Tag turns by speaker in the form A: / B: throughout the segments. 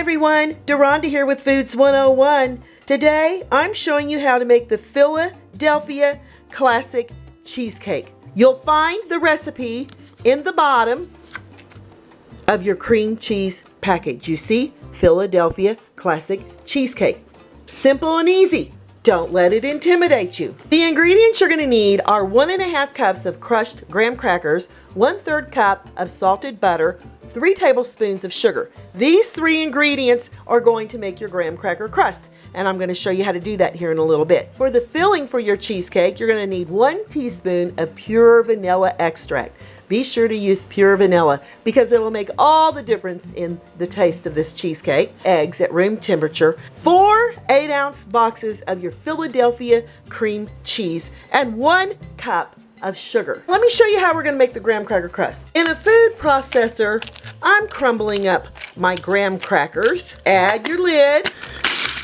A: everyone, Deronda here with Foods 101. Today I'm showing you how to make the Philadelphia Classic Cheesecake. You'll find the recipe in the bottom of your cream cheese package. You see, Philadelphia Classic Cheesecake. Simple and easy. Don't let it intimidate you. The ingredients you're going to need are 1½ cups of crushed graham crackers, 1/3 cup of salted butter, 3 tablespoons of sugar. These 3 ingredients are going to make your graham cracker crust, and I'm going to show you how to do that here in a little bit. For the filling for your cheesecake, you're going to need 1 teaspoon of pure vanilla extract. Be sure to use pure vanilla because it will make all the difference in the taste of this cheesecake. Eggs at room temperature, 4 8-ounce boxes of your Philadelphia cream cheese, and 1 cup of sugar. Let me show you how we're going to make the graham cracker crust. In a food processor, I'm crumbling up my graham crackers. Add your lid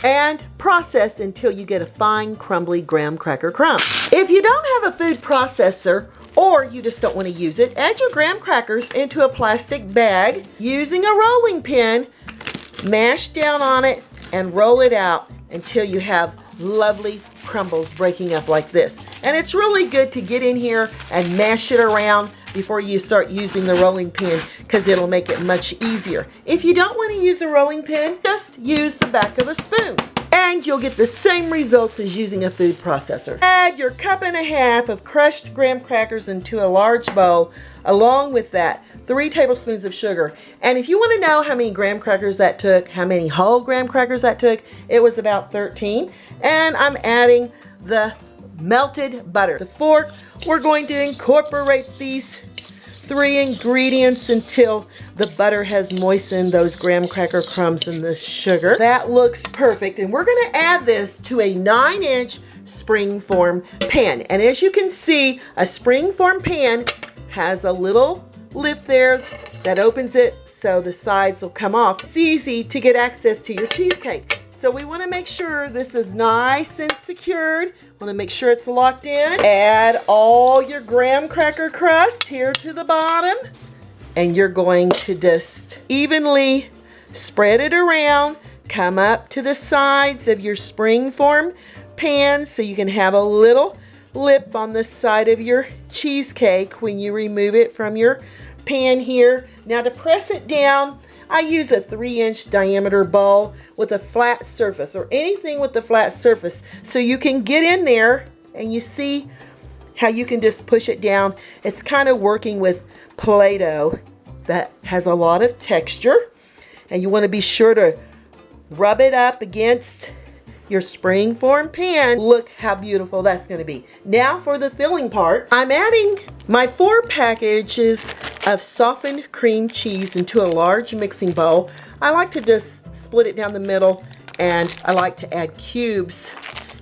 A: and process until you get a fine crumbly graham cracker crumb. If you don't have a food processor, or you just don't want to use it, add your graham crackers into a plastic bag. Using a rolling pin, mash down on it and roll it out until you have lovely crumbles breaking up like this. And it's really good to get in here and mash it around before you start using the rolling pin because it'll make it much easier. If you don't want to use a rolling pin, just use the back of a spoon and you'll get the same results as using a food processor. Add your 1.5 cups of crushed graham crackers into a large bowl. Along with that, 3 tablespoons of sugar. And if you want to know how many graham crackers that took, how many whole graham crackers that took, it was about 13. And I'm adding the melted butter. The fork, we're going to incorporate these 3 ingredients until the butter has moistened those graham cracker crumbs and the sugar. That looks perfect. And we're going to add this to a 9-inch springform pan. And as you can see, a springform pan has a little lift there that opens it so the sides will come off. It's easy to get access to your cheesecake. So we want to make sure this is nice and secured. Want to make sure it's locked in. Add all your graham cracker crust here to the bottom. And you're going to just evenly spread it around. Come up to the sides of your springform pan so you can have a little lip on the side of your cheesecake when you remove it from your pan here. Now to press it down, I use a 3-inch diameter bowl with a flat surface or anything with a flat surface so you can get in there and you see how you can just push it down. It's kind of working with Play-Doh that has a lot of texture, and you want to be sure to rub it up against your springform pan. Look how beautiful that's going to be. Now for the filling part, I'm adding my 4 packages of softened cream cheese into a large mixing bowl. I like to just split it down the middle, and I like to add cubes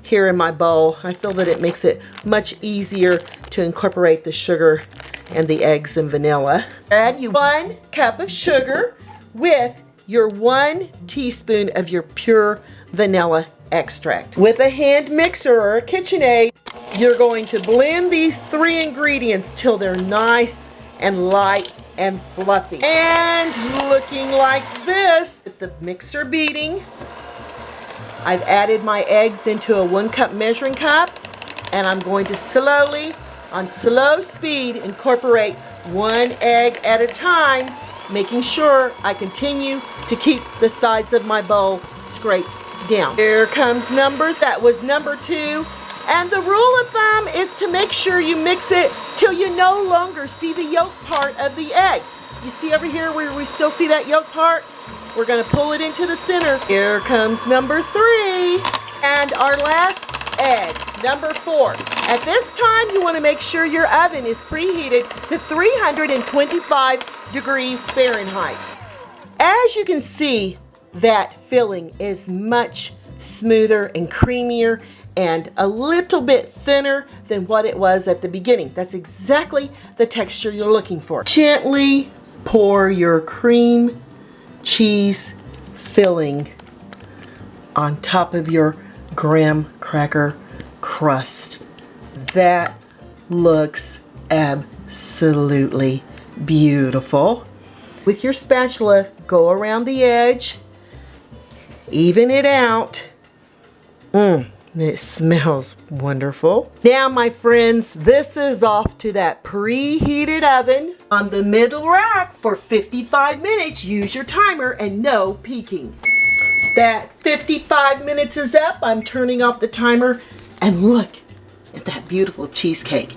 A: here in my bowl. I feel that it makes it much easier to incorporate the sugar and the eggs and vanilla. Add you 1 cup of sugar with your 1 teaspoon of your pure vanilla extract. With a hand mixer or a KitchenAid, you're going to blend these 3 ingredients till they're nice and light and fluffy. And looking like this, with the mixer beating, I've added my eggs into a 1 cup measuring cup, and I'm going to slowly, on slow speed, incorporate 1 egg at a time, making sure I continue to keep the sides of my bowl scraped down. Here comes that was number 2. And the rule of thumb is to make sure you mix it till you no longer see the yolk part of the egg. You see over here where we still see that yolk part? We're going to pull it into the center. Here comes number 3. And our last egg, number 4. At this time, you want to make sure your oven is preheated to 325 degrees Fahrenheit. As you can see, that filling is much smoother and creamier and a little bit thinner than what it was at the beginning. That's exactly the texture you're looking for. Gently pour your cream cheese filling on top of your graham cracker crust. That looks absolutely beautiful. With your spatula, go around the edge even it out. It smells wonderful. Now, my friends, this is off to that preheated oven on the middle rack for 55 minutes. Use your timer and no peeking. That 55 minutes is up. I'm turning off the timer and look at that beautiful cheesecake.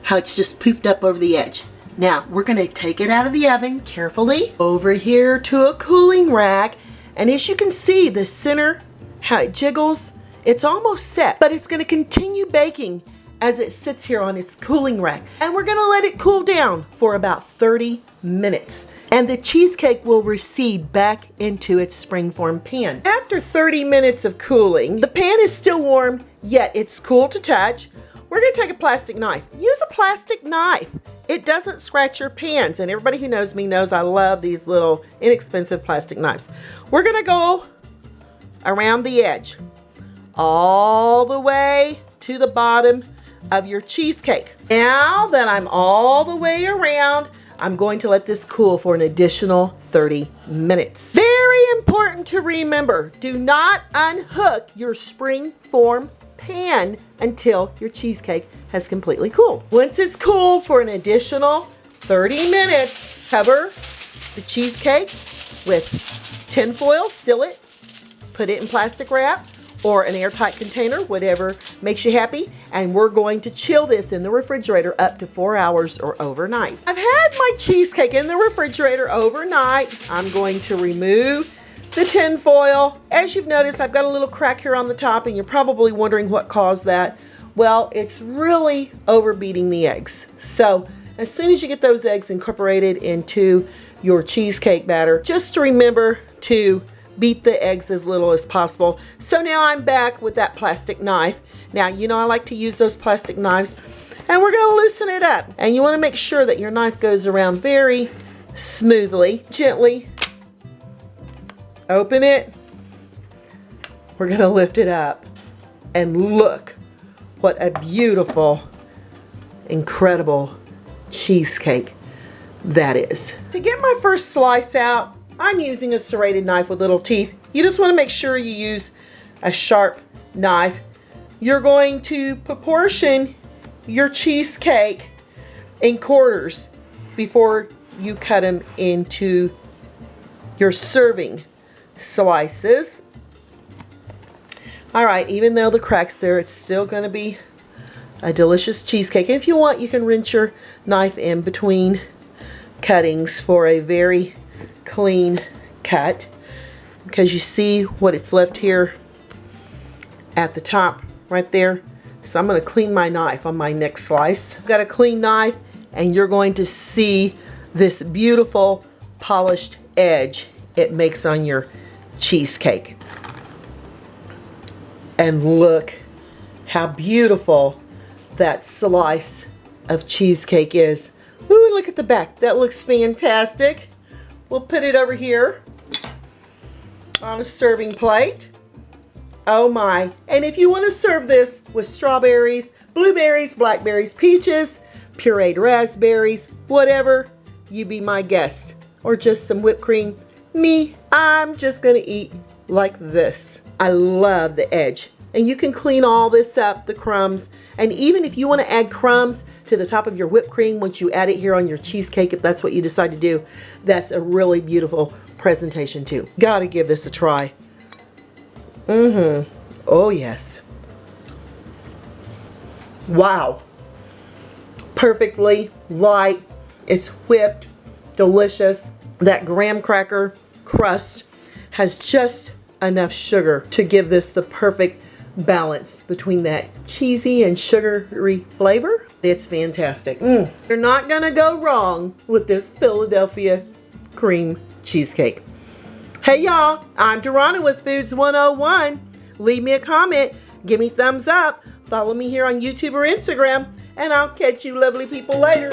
A: How it's just poofed up over the edge. Now, we're gonna take it out of the oven carefully over here to a cooling rack. And as you can see, the center, how it jiggles, it's almost set, but it's gonna continue baking as it sits here on its cooling rack. And we're gonna let it cool down for about 30 minutes. And the cheesecake will recede back into its springform pan. After 30 minutes of cooling, the pan is still warm, yet it's cool to touch. We're gonna take a plastic knife. Use a plastic knife. It doesn't scratch your pans, and everybody who knows me knows I love these little inexpensive plastic knives. We're gonna go around the edge, all the way to the bottom of your cheesecake. Now that I'm all the way around, I'm going to let this cool for an additional 30 minutes. Very important to remember, do not unhook your springform pan until your cheesecake has completely cooled. Once it's cooled for an additional 30 minutes, cover the cheesecake with tinfoil, seal it, put it in plastic wrap or an airtight container, whatever makes you happy, and we're going to chill this in the refrigerator up to 4 hours or overnight. I've had my cheesecake in the refrigerator overnight. I'm going to remove the tin foil. As you've noticed, I've got a little crack here on the top, and you're probably wondering what caused that. Well, it's really overbeating the eggs. So as soon as you get those eggs incorporated into your cheesecake batter, just remember to beat the eggs as little as possible. So now I'm back with that plastic knife. Now, you know I like to use those plastic knives, and we're gonna loosen it up. And you wanna make sure that your knife goes around very smoothly, gently. Open it. We're gonna lift it up, and look what a beautiful, incredible cheesecake that is. To get my first slice out, I'm using a serrated knife with little teeth. You just want to make sure you use a sharp knife. You're going to proportion your cheesecake in quarters before you cut them into your serving slices. All right, even though the crack's there, it's still going to be a delicious cheesecake. If you want, you can rinse your knife in between cuttings for a very clean cut, because you see what it's left here at the top right there. So I'm going to clean my knife on my next slice. I've got a clean knife, and you're going to see this beautiful polished edge it makes on your cheesecake. And look how beautiful that slice of cheesecake is. Ooh, look at the back. That looks fantastic. We'll put it over here on a serving plate. Oh my. And if you want to serve this with strawberries, blueberries, blackberries, peaches, pureed raspberries, whatever, you be my guest. Or just some whipped cream. Me, I'm just going to eat like this. I love the edge. And you can clean all this up, the crumbs. And even if you want to add crumbs to the top of your whipped cream once you add it here on your cheesecake, if that's what you decide to do, that's a really beautiful presentation too. Gotta give this a try. Oh yes. Wow. Perfectly light. It's whipped, delicious. That graham cracker crust has just enough sugar to give this the perfect balance between that cheesy and sugary flavor. It's fantastic. You're not gonna go wrong with this Philadelphia cream cheesecake. Hey y'all, I'm Deronda with Foods 101. Leave me a comment, give me thumbs up, follow me here on YouTube or Instagram, and I'll catch you lovely people later.